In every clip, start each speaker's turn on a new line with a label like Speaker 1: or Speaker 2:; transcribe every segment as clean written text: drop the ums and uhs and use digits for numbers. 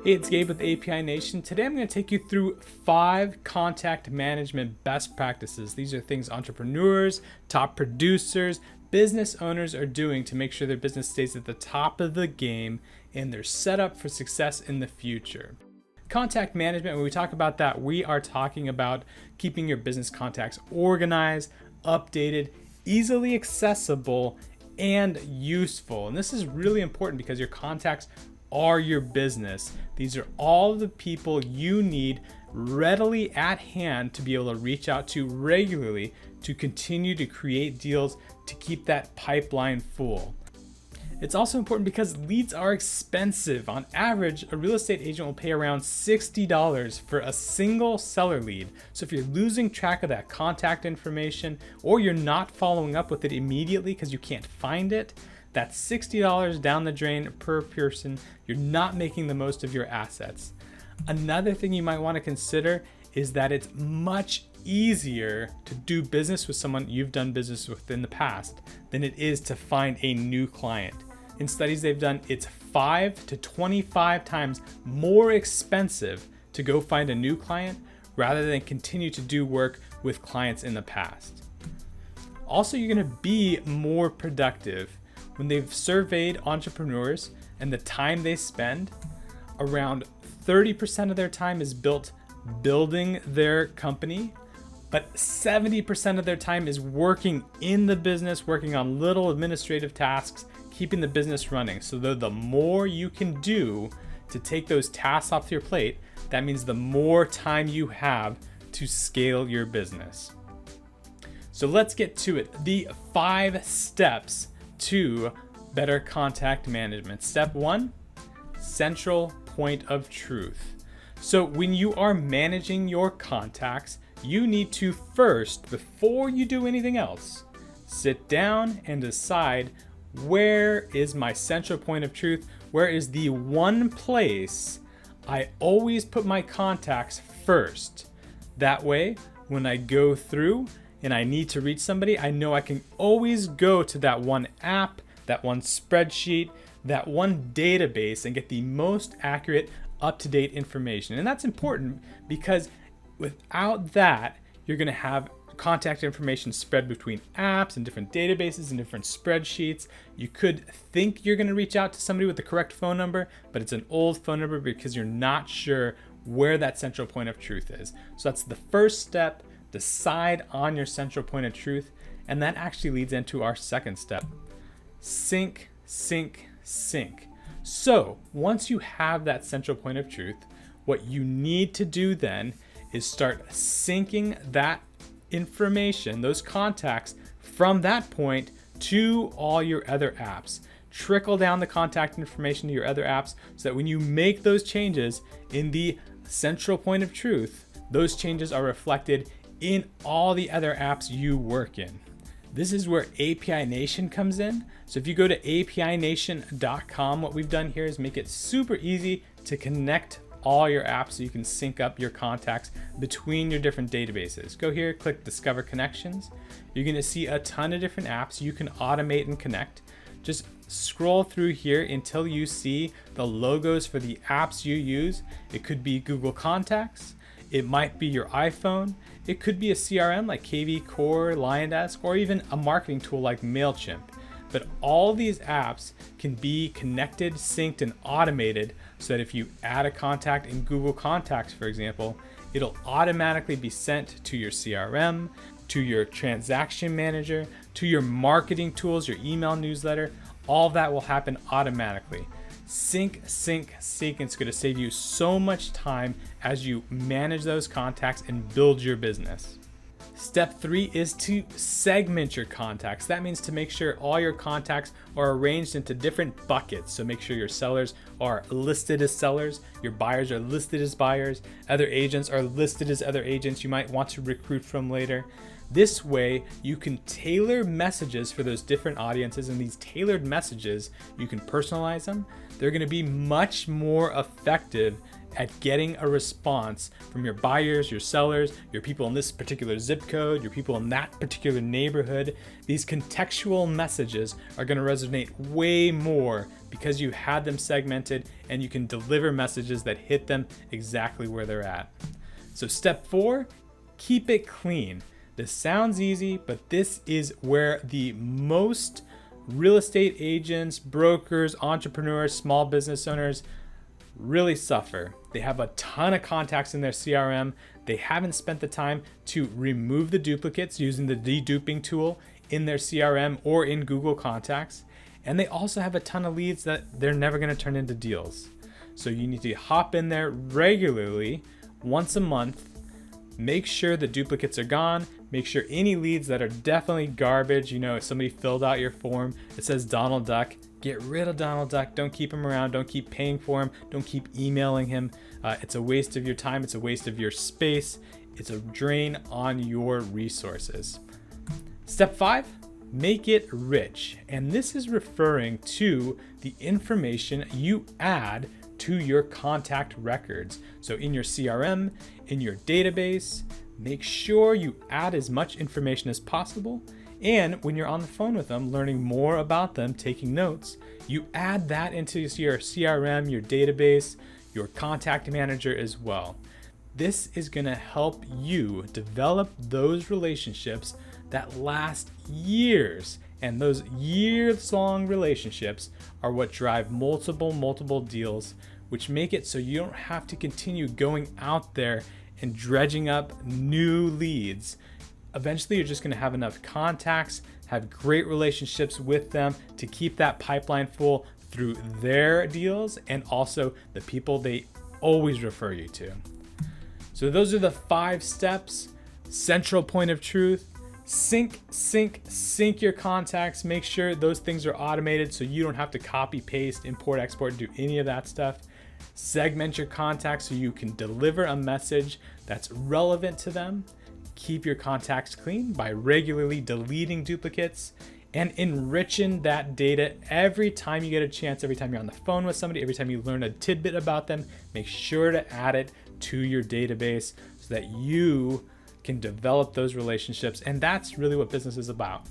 Speaker 1: Hey, it's Gabe with API Nation. Today I'm going to take you through 5 contact management best practices. These are things entrepreneurs, top producers, business owners are doing to make sure their business stays at the top of the game and they're set up for success in the future. Contact management, when we talk about that, we are talking about keeping your business contacts organized, updated, easily accessible, and useful. And this is really important because your contacts are your business. These are all the people you need readily at hand to be able to reach out to regularly to continue to create deals to keep that pipeline full. It's also important because leads are expensive. On average, a real estate agent will pay around $60 for a single seller lead. So if you're losing track of that contact information or you're not following up with it immediately because you can't find it, that's $60 down the drain per person. You're not making the most of your assets. Another thing you might want to consider is that it's much easier to do business with someone you've done business with in the past than it is to find a new client. In studies they've done, it's 5 to 25 times more expensive to go find a new client rather than continue to do work with clients in the past. Also, you're going to be more productive. When they've surveyed entrepreneurs and the time they spend, around 30% of their time is building their company, but 70% of their time is working in the business, working on little administrative tasks, keeping the business running. So the more you can do to take those tasks off your plate, that means the more time you have to scale your business. So let's get to it. The 5 steps to better contact management. Step 1, central point of truth. So when you are managing your contacts, you need to first, before you do anything else, sit down and decide, where is my central point of truth? Where is the one place I always put my contacts first? That way, when I go through and I need to reach somebody, I know I can always go to that one app, that one spreadsheet, that one database and get the most accurate, up-to-date information. And that's important because without that, you're going to have contact information spread between apps and different databases and different spreadsheets. You could think you're going to reach out to somebody with the correct phone number, but it's an old phone number because you're not sure where that central point of truth is. So that's the first step. Decide on your central point of truth, and that actually leads into our second step. Sync, sync, sync. So once you have that central point of truth, what you need to do then is start syncing that information, those contacts, from that point to all your other apps. Trickle down the contact information to your other apps so that when you make those changes in the central point of truth, those changes are reflected in all the other apps you work in. This is where API Nation comes in. So if you go to apination.com, what we've done here is make it super easy to connect all your apps so you can sync up your contacts between your different databases. Go here, click Discover Connections. You're going to see a ton of different apps you can automate and connect. Just scroll through here until you see the logos for the apps you use. It could be Google Contacts. It might be your iPhone. It could be a CRM like KV Core, LionDesk, or even a marketing tool like MailChimp. But all these apps can be connected, synced, and automated so that if you add a contact in Google Contacts, for example, it'll automatically be sent to your CRM, to your transaction manager, to your marketing tools, your email newsletter. All of that will happen automatically. Sync, sync, sync. It's going to save you so much time as you manage those contacts and build your business. Step 3 is to segment your contacts. That means to make sure all your contacts are arranged into different buckets. So make sure your sellers are listed as sellers, your buyers are listed as buyers, other agents are listed as other agents you might want to recruit from later. This way, you can tailor messages for those different audiences, and these tailored messages, you can personalize them. They're going to be much more effective at getting a response from your buyers, your sellers, your people in this particular zip code, your people in that particular neighborhood. These contextual messages are going to resonate way more because you had them segmented and you can deliver messages that hit them exactly where they're at. So step 4, keep it clean. This sounds easy, but this is where the most real estate agents, brokers, entrepreneurs, small business owners really suffer. They have a ton of contacts in their CRM. They haven't spent the time to remove the duplicates using the deduping tool in their CRM or in Google Contacts. And they also have a ton of leads that they're never going to turn into deals. So you need to hop in there regularly, once a month, make sure the duplicates are gone, make sure any leads that are definitely garbage, if somebody filled out your form, it says Donald Duck, get rid of Donald Duck, don't keep him around, don't keep paying for him, don't keep emailing him. It's a waste of your time, it's a waste of your space, it's a drain on your resources. Step 5, make it rich. And this is referring to the information you add to your contact records. So in your CRM, in your database, make sure you add as much information as possible. And when you're on the phone with them, learning more about them, taking notes, you add that into your CRM, your database, your contact manager as well. This is going to help you develop those relationships that last years. And those years-long relationships are what drive multiple deals, which make it so you don't have to continue going out there and dredging up new leads. Eventually, you're just going to have enough contacts, have great relationships with them to keep that pipeline full through their deals and also the people they always refer you to. So those are the 5 steps. Central point of truth. Sync your contacts. Make sure those things are automated so you don't have to copy, paste, import, export, do any of that stuff. Segment your contacts so you can deliver a message that's relevant to them. Keep your contacts clean by regularly deleting duplicates and enriching that data every time you get a chance, every time you're on the phone with somebody, every time you learn a tidbit about them. Make sure to add it to your database so that you can develop those relationships. And that's really what business is about.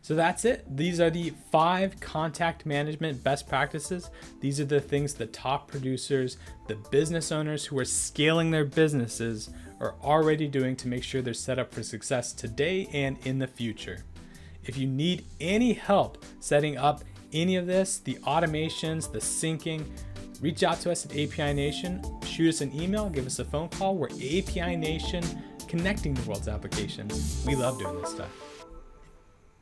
Speaker 1: So that's it. These are the 5 contact management best practices. These are the things the top producers, the business owners who are scaling their businesses are already doing to make sure they're set up for success today and in the future. If you need any help setting up any of this, the automations, the syncing, reach out to us at API Nation, shoot us an email, give us a phone call. We're API Nation, connecting the world's applications. We love doing this stuff.